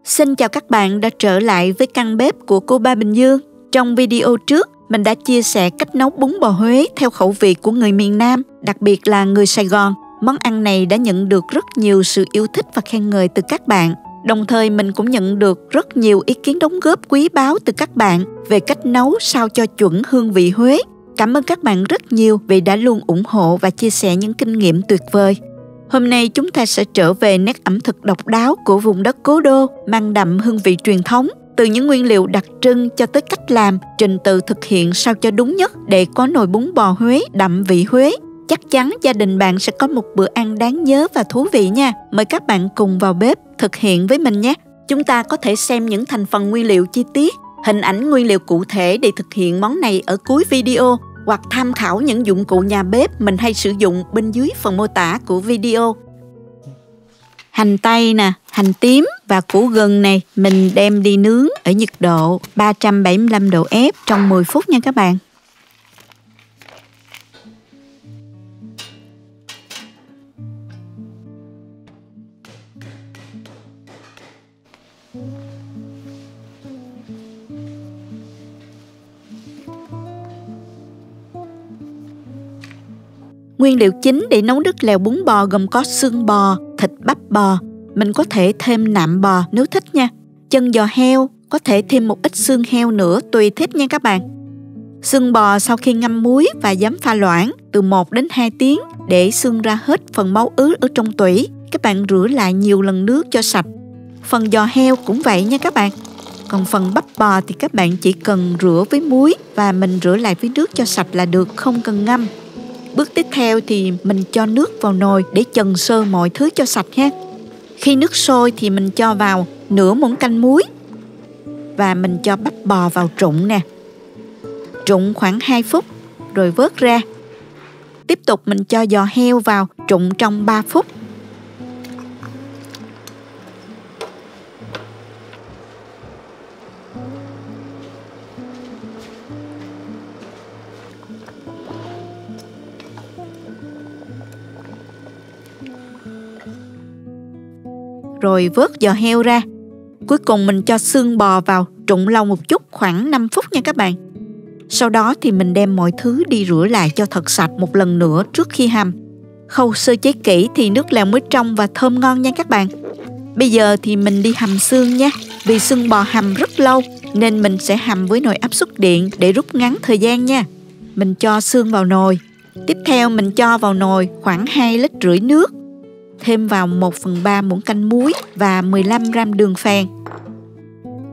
Xin chào các bạn đã trở lại với căn bếp của cô Ba Bình Dương. Trong video trước, mình đã chia sẻ cách nấu bún bò Huế theo khẩu vị của người miền Nam, đặc biệt là người Sài Gòn. Món ăn này đã nhận được rất nhiều sự yêu thích và khen ngợi từ các bạn. Đồng thời mình cũng nhận được rất nhiều ý kiến đóng góp quý báu từ các bạn về cách nấu sao cho chuẩn hương vị Huế. Cảm ơn các bạn rất nhiều vì đã luôn ủng hộ và chia sẻ những kinh nghiệm tuyệt vời. Hôm nay chúng ta sẽ trở về nét ẩm thực độc đáo của vùng đất Cố Đô, mang đậm hương vị truyền thống, từ những nguyên liệu đặc trưng cho tới cách làm, trình tự thực hiện sao cho đúng nhất để có nồi bún bò Huế đậm vị Huế. Chắc chắn gia đình bạn sẽ có một bữa ăn đáng nhớ và thú vị nha. Mời các bạn cùng vào bếp thực hiện với mình nhé. Chúng ta có thể xem những thành phần nguyên liệu chi tiết, hình ảnh nguyên liệu cụ thể để thực hiện món này ở cuối video, hoặc tham khảo những dụng cụ nhà bếp mình hay sử dụng bên dưới phần mô tả của video. Hành tây nè, hành tím và củ gừng này mình đem đi nướng ở nhiệt độ 375 độ F trong 10 phút nha các bạn. Nguyên liệu chính để nấu nước lèo bún bò gồm có xương bò, thịt bắp bò. Mình có thể thêm nạm bò nếu thích nha. Chân giò heo, có thể thêm một ít xương heo nữa tùy thích nha các bạn. Xương bò sau khi ngâm muối và giấm pha loãng từ 1 đến 2 tiếng để xương ra hết phần máu ứ ở trong tủy. Các bạn rửa lại nhiều lần nước cho sạch. Phần giò heo cũng vậy nha các bạn. Còn phần bắp bò thì các bạn chỉ cần rửa với muối và mình rửa lại với nước cho sạch là được, không cần ngâm. Bước tiếp theo thì mình cho nước vào nồi để chần sơ mọi thứ cho sạch ha. Khi nước sôi thì mình cho vào nửa muỗng canh muối và mình cho bắp bò vào trụng nè. Trụng khoảng 2 phút rồi vớt ra. Tiếp tục mình cho giò heo vào trụng trong 3 phút. Rồi vớt giò heo ra. Cuối cùng mình cho xương bò vào trụng lâu một chút, khoảng 5 phút nha các bạn. Sau đó thì mình đem mọi thứ đi rửa lại cho thật sạch một lần nữa trước khi hầm. Khâu sơ chế kỹ thì nước lèo mới trong và thơm ngon nha các bạn. Bây giờ thì mình đi hầm xương nha. Vì xương bò hầm rất lâu nên mình sẽ hầm với nồi áp suất điện để rút ngắn thời gian nha. Mình cho xương vào nồi. Tiếp theo mình cho vào nồi khoảng 2,5 lít nước. Thêm vào 1/3 muỗng canh muối và 15 gram đường phèn,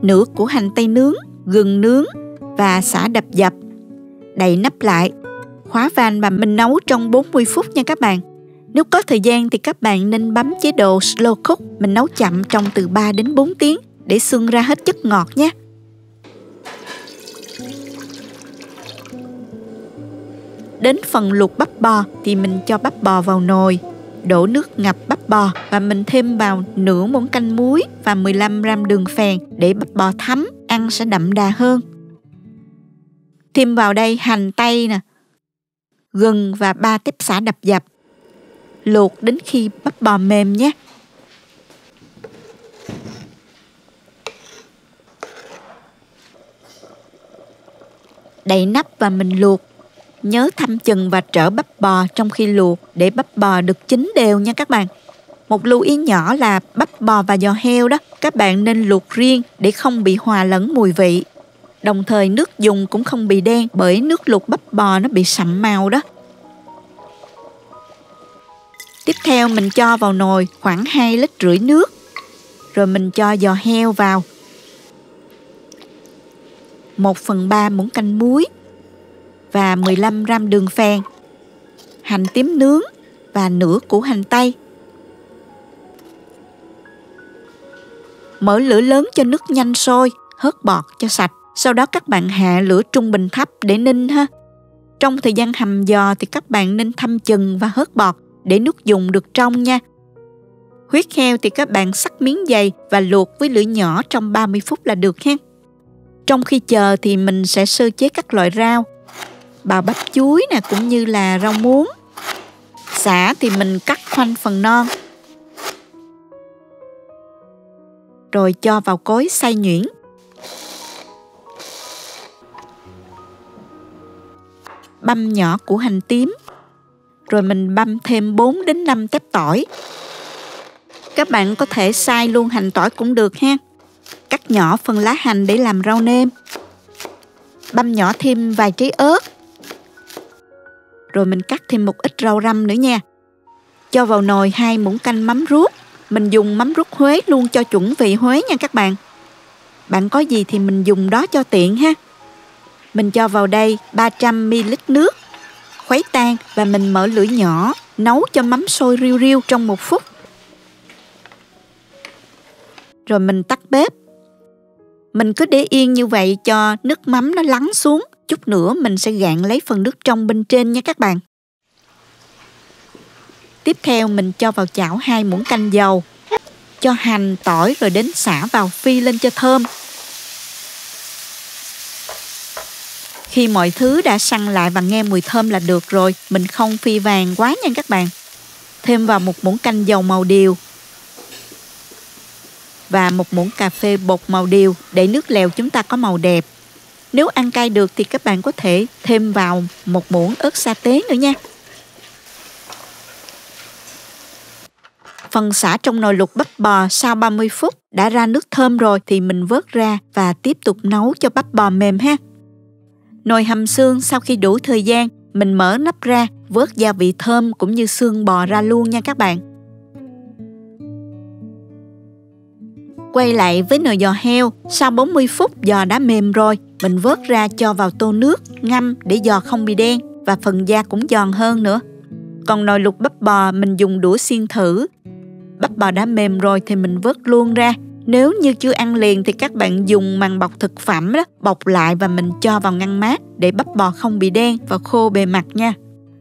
nửa củ hành tây nướng, gừng nướng và sả đập dập. Đậy nắp lại, khóa van và mình nấu trong 40 phút nha các bạn. Nếu có thời gian thì các bạn nên bấm chế độ slow cook. Mình nấu chậm trong từ 3 đến 4 tiếng để xương ra hết chất ngọt nhé. Đến phần luộc bắp bò thì mình cho bắp bò vào nồi, đổ nước ngập bắp bò và mình thêm vào nửa muỗng canh muối và 15 gram đường phèn để bắp bò thấm, ăn sẽ đậm đà hơn. Thêm vào đây hành tây nè, gừng và 3 tép sả đập dập. Luộc đến khi bắp bò mềm nhé. Đậy nắp và mình luộc. Nhớ thăm chừng và trở bắp bò trong khi luộc để bắp bò được chín đều nha các bạn. Một lưu ý nhỏ là bắp bò và giò heo đó, các bạn nên luộc riêng để không bị hòa lẫn mùi vị. Đồng thời nước dùng cũng không bị đen bởi nước luộc bắp bò nó bị sậm màu đó. Tiếp theo mình cho vào nồi khoảng 2,5 lít nước. Rồi mình cho giò heo vào. 1/3 muỗng canh muối và 15 gram đường phèn, hành tím nướng và nửa củ hành tây. Mở lửa lớn cho nước nhanh sôi, hớt bọt cho sạch. Sau đó các bạn hạ lửa trung bình thấp để ninh ha. Trong thời gian hầm giò thì các bạn nên thăm chừng và hớt bọt để nước dùng được trong nha. Huyết heo thì các bạn xắt miếng dày và luộc với lửa nhỏ trong 30 phút là được ha. Trong khi chờ thì mình sẽ sơ chế các loại rau. Bào bắp chuối nè, cũng như là rau muống. Sả thì mình cắt khoanh phần non. rồi cho vào cối xay nhuyễn. Băm nhỏ củ hành tím, rồi mình băm thêm 4 đến 5 tép tỏi. Các bạn có thể xay luôn hành tỏi cũng được ha. Cắt nhỏ phần lá hành để làm rau nêm. Băm nhỏ thêm vài trái ớt. Rồi mình cắt thêm một ít rau răm nữa nha. Cho vào nồi 2 muỗng canh mắm ruốc. Mình dùng mắm ruốc Huế luôn cho chuẩn vị Huế nha các bạn. Bạn có gì thì mình dùng đó cho tiện ha. Mình cho vào đây 300ml nước, khuấy tan và mình mở lửa nhỏ, nấu cho mắm sôi riu riu trong 1 phút. Rồi mình tắt bếp. Mình cứ để yên như vậy cho nước mắm nó lắng xuống. Chút nữa mình sẽ gạn lấy phần nước trong bên trên nha các bạn. Tiếp theo mình cho vào chảo 2 muỗng canh dầu. Cho hành, tỏi rồi đến sả vào phi lên cho thơm. Khi mọi thứ đã săn lại và nghe mùi thơm là được rồi. Mình không phi vàng quá nha các bạn. Thêm vào 1 muỗng canh dầu màu điều. Và 1 muỗng cà phê bột màu điều để nước lèo chúng ta có màu đẹp. Nếu ăn cay được thì các bạn có thể thêm vào 1 muỗng ớt sa tế nữa nha. Phần sả trong nồi luộc bắp bò sau 30 phút đã ra nước thơm rồi thì mình vớt ra và tiếp tục nấu cho bắp bò mềm ha. Nồi hầm xương sau khi đủ thời gian, mình mở nắp ra, vớt gia vị thơm cũng như xương bò ra luôn nha các bạn. Quay lại với nồi giò heo, sau 40 phút giò đã mềm rồi, mình vớt ra cho vào tô nước, ngâm để giò không bị đen và phần da cũng giòn hơn nữa. Còn nồi luộc bắp bò mình dùng đũa xiên thử. Bắp bò đã mềm rồi thì mình vớt luôn ra. Nếu như chưa ăn liền thì các bạn dùng màng bọc thực phẩm đó, bọc lại và mình cho vào ngăn mát để bắp bò không bị đen và khô bề mặt nha.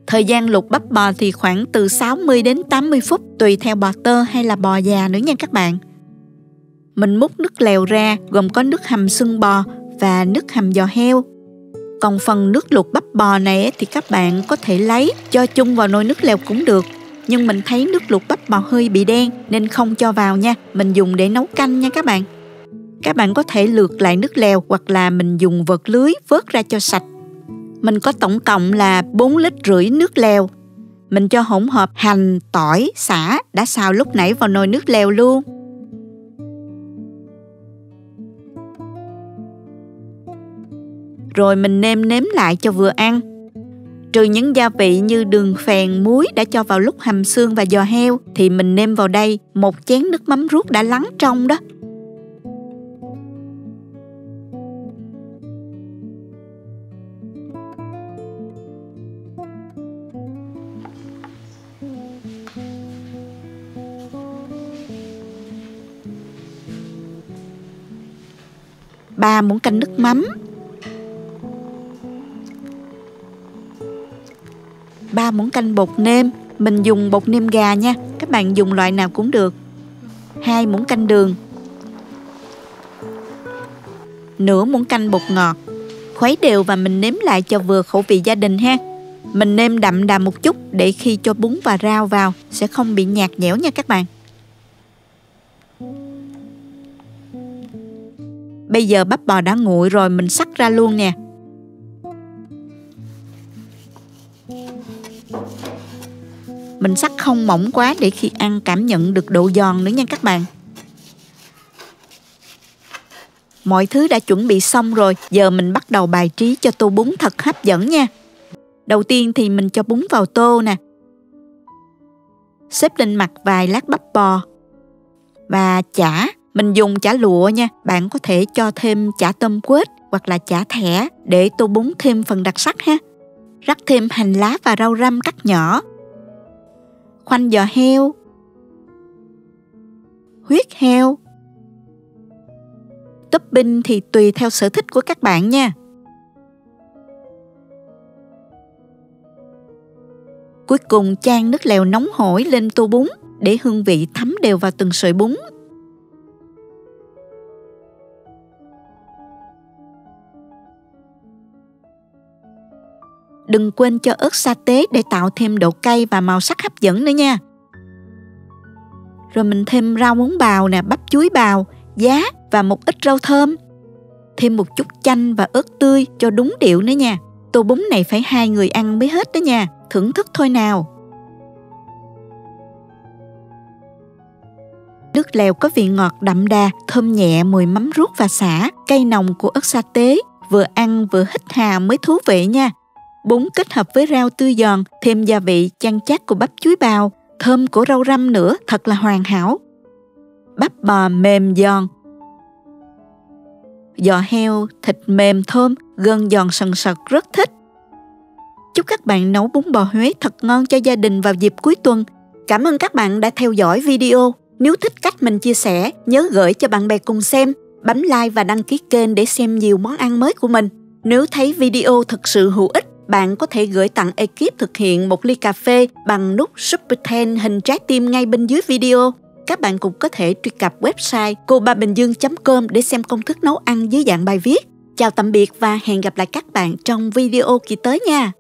Thời gian luộc bắp bò thì khoảng từ 60 đến 80 phút tùy theo bò tơ hay là bò già nữa nha các bạn. Mình múc nước lèo ra gồm có nước hầm xương bò và nước hầm giò heo. Còn phần nước luộc bắp bò này thì các bạn có thể lấy cho chung vào nồi nước lèo cũng được. Nhưng mình thấy nước luộc bắp bò hơi bị đen nên không cho vào nha. Mình dùng để nấu canh nha các bạn. Các bạn có thể lược lại nước lèo hoặc là mình dùng vợt lưới vớt ra cho sạch. Mình có tổng cộng là 4,5 lít nước lèo. Mình cho hỗn hợp hành, tỏi, sả đã xào lúc nãy vào nồi nước lèo luôn. Rồi mình nêm lại cho vừa ăn. Trừ những gia vị như đường phèn, muối đã cho vào lúc hầm xương và giò heo thì mình nêm vào đây 1 chén nước mắm ruốc đã lắng trong đó. Ba muỗng canh nước mắm, 3 muỗng canh bột nêm, mình dùng bột nêm gà nha, các bạn dùng loại nào cũng được. 2 muỗng canh đường, nửa muỗng canh bột ngọt. Khuấy đều và mình nếm lại cho vừa khẩu vị gia đình ha. Mình nêm đậm đà một chút để khi cho bún và rau vào sẽ không bị nhạt nhẽo nha các bạn. Bây giờ bắp bò đã nguội rồi, mình xắt ra luôn nè. Mình xắt không mỏng quá để khi ăn cảm nhận được độ giòn nữa nha các bạn. Mọi thứ đã chuẩn bị xong rồi, giờ mình bắt đầu bài trí cho tô bún thật hấp dẫn nha. Đầu tiên thì mình cho bún vào tô nè. Xếp lên mặt vài lát bắp bò. Và chả, mình dùng chả lụa nha, bạn có thể cho thêm chả tôm quết hoặc là chả thẻ để tô bún thêm phần đặc sắc ha. Rắc thêm hành lá và rau răm cắt nhỏ. Khoanh giò heo, huyết heo. Topping thì tùy theo sở thích của các bạn nha. Cuối cùng chan nước lèo nóng hổi lên tô bún để hương vị thấm đều vào từng sợi bún. Đừng quên cho ớt sa tế để tạo thêm độ cay và màu sắc hấp dẫn nữa nha. Rồi mình thêm rau muống bào nè, bắp chuối bào, giá và một ít rau thơm. Thêm một chút chanh và ớt tươi cho đúng điệu nữa nha. Tô bún này phải 2 người ăn mới hết đó nha. Thưởng thức thôi nào. Nước lèo có vị ngọt đậm đà, thơm nhẹ mùi mắm ruốc và sả, cay nồng của ớt sa tế. Vừa ăn vừa hít hà mới thú vị nha. Bún kết hợp với rau tươi giòn, thêm gia vị chan chát của bắp chuối bào, thơm của rau răm nữa, thật là hoàn hảo. Bắp bò mềm giòn, giò heo, thịt mềm thơm, gân giòn sần sật, rất thích. Chúc các bạn nấu bún bò Huế thật ngon cho gia đình vào dịp cuối tuần. Cảm ơn các bạn đã theo dõi video. Nếu thích cách mình chia sẻ, nhớ gửi cho bạn bè cùng xem, bấm like và đăng ký kênh để xem nhiều món ăn mới của mình. Nếu thấy video thực sự hữu ích, bạn có thể gửi tặng ekip thực hiện một ly cà phê bằng nút Super Thanks hình trái tim ngay bên dưới video. Các bạn cũng có thể truy cập website cobabình-dương.com để xem công thức nấu ăn dưới dạng bài viết. Chào tạm biệt và hẹn gặp lại các bạn trong video kỳ tới nha!